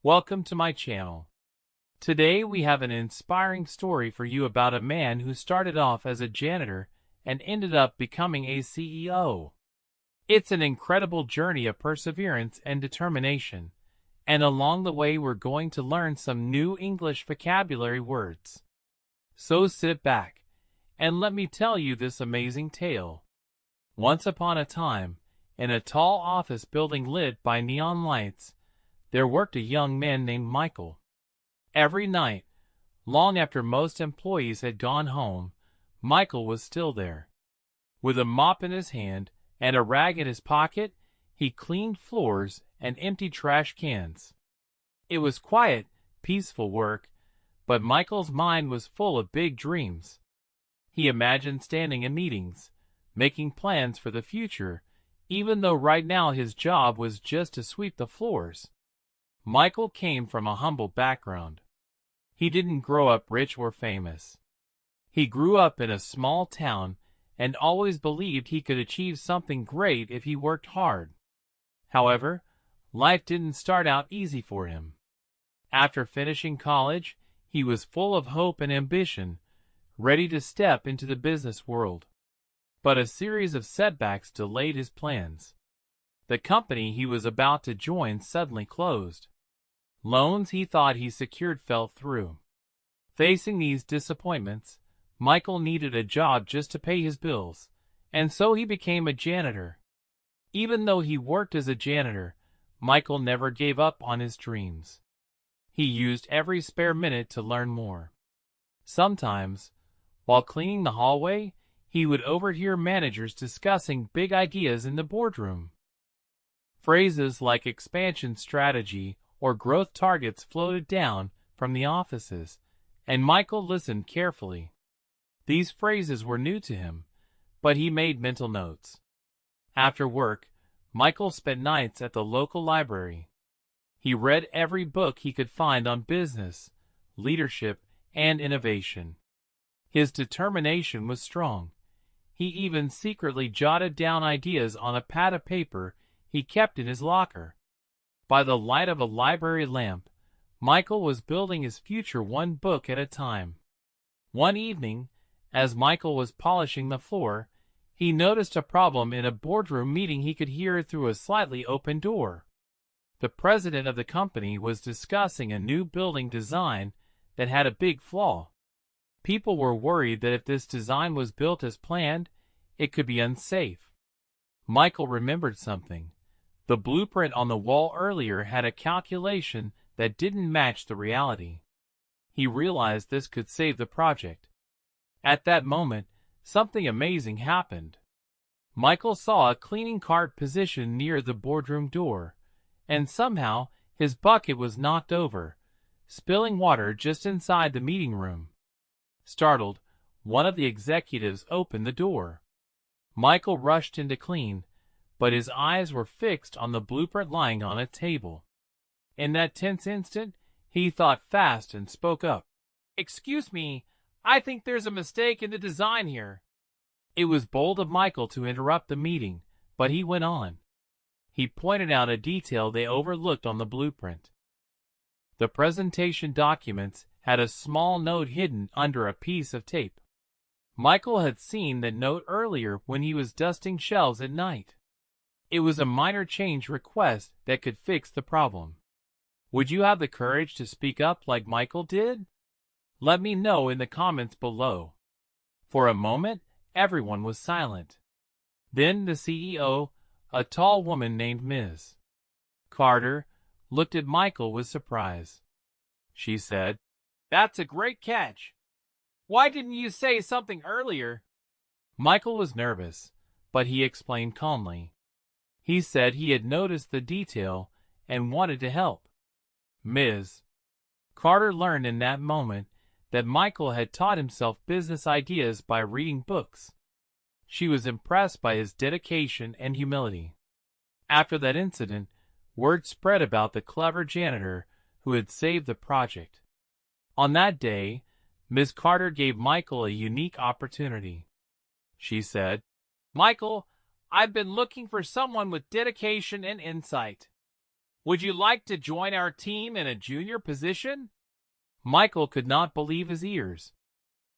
Welcome to my channel. Today we have an inspiring story for you about a man who started off as a janitor and ended up becoming a CEO. It's an incredible journey of perseverance and determination, and along the way we're going to learn some new English vocabulary words. So sit back, and let me tell you this amazing tale. Once upon a time, in a tall office building lit by neon lights, there worked a young man named Michael. Every night, long after most employees had gone home, Michael was still there. With a mop in his hand and a rag in his pocket, he cleaned floors and emptied trash cans. It was quiet, peaceful work, but Michael's mind was full of big dreams. He imagined standing in meetings, making plans for the future, even though right now his job was just to sweep the floors. Michael came from a humble background. He didn't grow up rich or famous. He grew up in a small town and always believed he could achieve something great if he worked hard. However, life didn't start out easy for him. After finishing college, he was full of hope and ambition, ready to step into the business world. But a series of setbacks delayed his plans. The company he was about to join suddenly closed. Loans he thought he secured fell through. Facing these disappointments, Michael needed a job just to pay his bills, and so he became a janitor. Even though he worked as a janitor, Michael never gave up on his dreams. He used every spare minute to learn more. Sometimes, while cleaning the hallway, he would overhear managers discussing big ideas in the boardroom. Phrases like expansion strategy or growth targets floated down from the offices, and Michael listened carefully. These phrases were new to him, but he made mental notes. After work, Michael spent nights at the local library. He read every book he could find on business, leadership, and innovation. His determination was strong. He even secretly jotted down ideas on a pad of paper he kept in his locker. By the light of a library lamp, Michael was building his future one book at a time. One evening, as Michael was polishing the floor, he noticed a problem in a boardroom meeting he could hear through a slightly open door. The president of the company was discussing a new building design that had a big flaw. People were worried that if this design was built as planned, it could be unsafe. Michael remembered something. The blueprint on the wall earlier had a calculation that didn't match the reality. He realized this could save the project. At that moment, something amazing happened. Michael saw a cleaning cart positioned near the boardroom door, and somehow his bucket was knocked over, spilling water just inside the meeting room. Startled, one of the executives opened the door. Michael rushed in to clean, but his eyes were fixed on the blueprint lying on a table. In that tense instant, he thought fast and spoke up. "Excuse me, I think there's a mistake in the design here." It was bold of Michael to interrupt the meeting, but he went on. He pointed out a detail they overlooked on the blueprint. The presentation documents had a small note hidden under a piece of tape. Michael had seen that note earlier when he was dusting shelves at night. It was a minor change request that could fix the problem. Would you have the courage to speak up like Michael did? Let me know in the comments below. For a moment, everyone was silent. Then the CEO, a tall woman named Ms. Carter, looked at Michael with surprise. She said, "That's a great catch. Why didn't you say something earlier?" Michael was nervous, but he explained calmly. He said he had noticed the detail and wanted to help. Ms. Carter learned in that moment that Michael had taught himself business ideas by reading books. She was impressed by his dedication and humility. After that incident, word spread about the clever janitor who had saved the project. On that day, Ms. Carter gave Michael a unique opportunity. She said, "Michael, I've been looking for someone with dedication and insight. Would you like to join our team in a junior position? Michael could not believe his ears.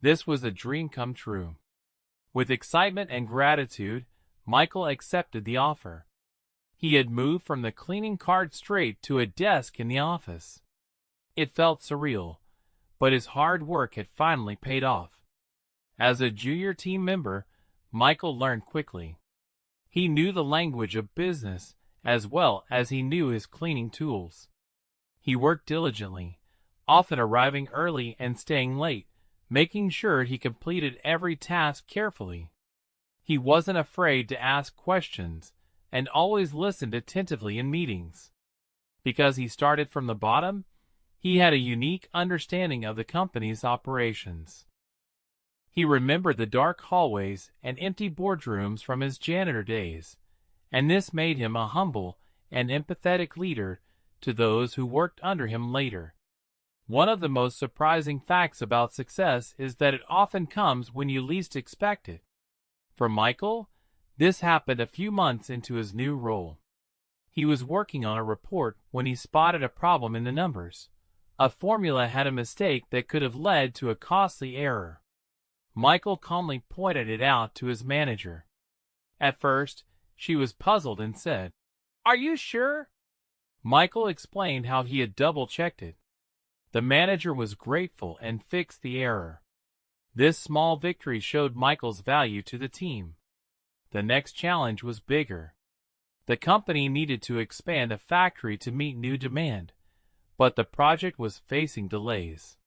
This was a dream come true. With excitement and gratitude, Michael accepted the offer. He had moved from the cleaning cart straight to a desk in the office. It felt surreal, but his hard work had finally paid off. As a junior team member, Michael learned quickly. He knew the language of business as well as he knew his cleaning tools. He worked diligently, often arriving early and staying late, making sure he completed every task carefully. He wasn't afraid to ask questions and always listened attentively in meetings. Because he started from the bottom, he had a unique understanding of the company's operations. He remembered the dark hallways and empty boardrooms from his janitor days, and this made him a humble and empathetic leader to those who worked under him later. One of the most surprising facts about success is that it often comes when you least expect it. For Michael, this happened a few months into his new role. He was working on a report when he spotted a problem in the numbers. A formula had a mistake that could have led to a costly error. Michael calmly pointed it out to his manager. At first, she was puzzled and said, "Are you sure?" Michael explained how he had double-checked it. The manager was grateful and fixed the error. This small victory showed Michael's value to the team. The next challenge was bigger. The company needed to expand a factory to meet new demand, but the project was facing delays.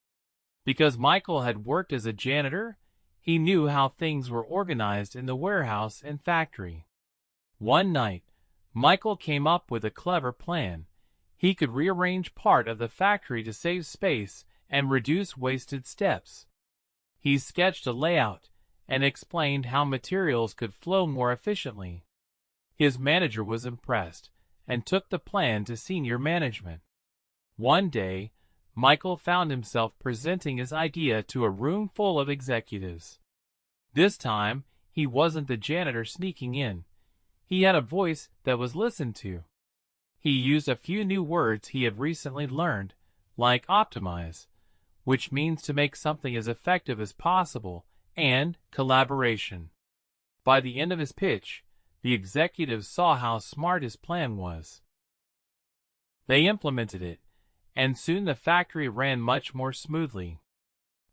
Because Michael had worked as a janitor, he knew how things were organized in the warehouse and factory. One night, Michael came up with a clever plan. He could rearrange part of the factory to save space and reduce wasted steps. He sketched a layout and explained how materials could flow more efficiently. His manager was impressed and took the plan to senior management. One day, Michael found himself presenting his idea to a room full of executives. This time, he wasn't the janitor sneaking in. He had a voice that was listened to. He used a few new words he had recently learned, like optimize, which means to make something as effective as possible, and collaboration. By the end of his pitch, the executives saw how smart his plan was. They implemented it, and soon the factory ran much more smoothly.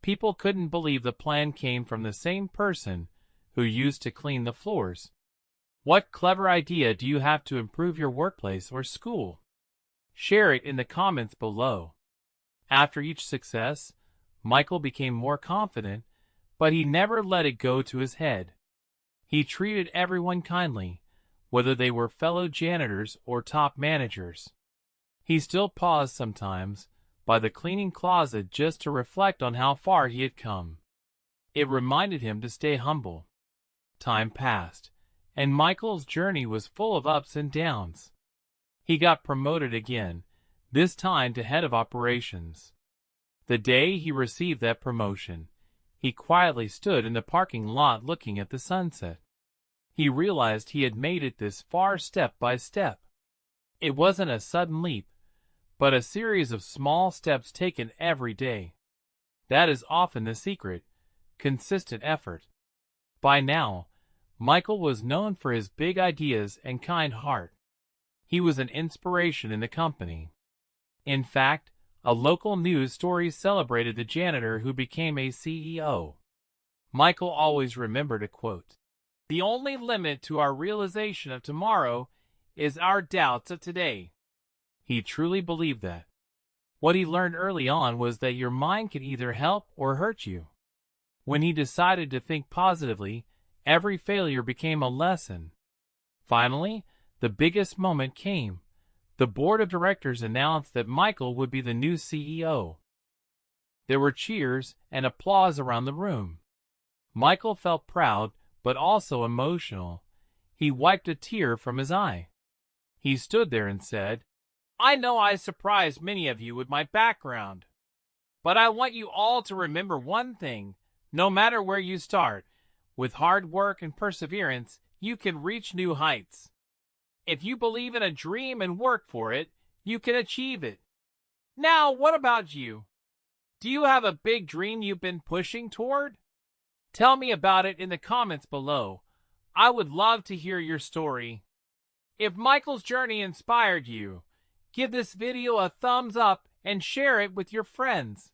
People couldn't believe the plan came from the same person who used to clean the floors. What clever idea do you have to improve your workplace or school? Share it in the comments below. After each success, Michael became more confident, but he never let it go to his head. He treated everyone kindly, whether they were fellow janitors or top managers. He still paused sometimes by the cleaning closet just to reflect on how far he had come. It reminded him to stay humble. Time passed, and Michael's journey was full of ups and downs. He got promoted again, this time to head of operations. The day he received that promotion, he quietly stood in the parking lot looking at the sunset. He realized he had made it this far step by step. It wasn't a sudden leap, but a series of small steps taken every day. That is often the secret: consistent effort. By now, Michael was known for his big ideas and kind heart. He was an inspiration in the company. In fact, a local news story celebrated the janitor who became a CEO. Michael always remembered a quote: "The only limit to our realization of tomorrow is our doubts of today." He truly believed that. What he learned early on was that your mind can either help or hurt you. When he decided to think positively, every failure became a lesson. Finally, the biggest moment came. The board of directors announced that Michael would be the new CEO. There were cheers and applause around the room. Michael felt proud, but also emotional. He wiped a tear from his eye. He stood there and said, "I know I surprised many of you with my background, but I want you all to remember one thing. No matter where you start, with hard work and perseverance, you can reach new heights. If you believe in a dream and work for it, you can achieve it. Now, what about you? Do you have a big dream you've been pushing toward? Tell me about it in the comments below. I would love to hear your story. If Michael's journey inspired you, give this video a thumbs up and share it with your friends.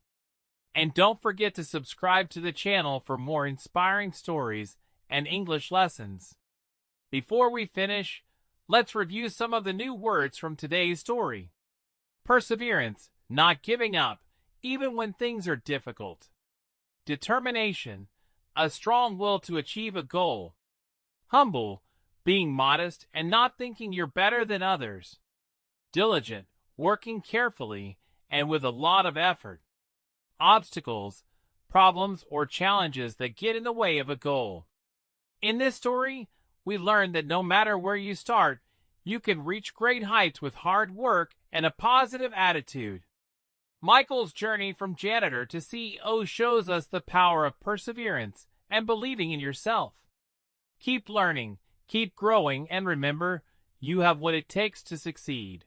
And don't forget to subscribe to the channel for more inspiring stories and English lessons. Before we finish, let's review some of the new words from today's story. Perseverance, not giving up, even when things are difficult. Determination, a strong will to achieve a goal. Humble, being modest and not thinking you're better than others. Diligent, working carefully and with a lot of effort. Obstacles, problems or challenges that get in the way of a goal. In this story, we learn that no matter where you start, you can reach great heights with hard work and a positive attitude. Michael's journey from janitor to CEO shows us the power of perseverance and believing in yourself. Keep learning, keep growing, and remember, you have what it takes to succeed.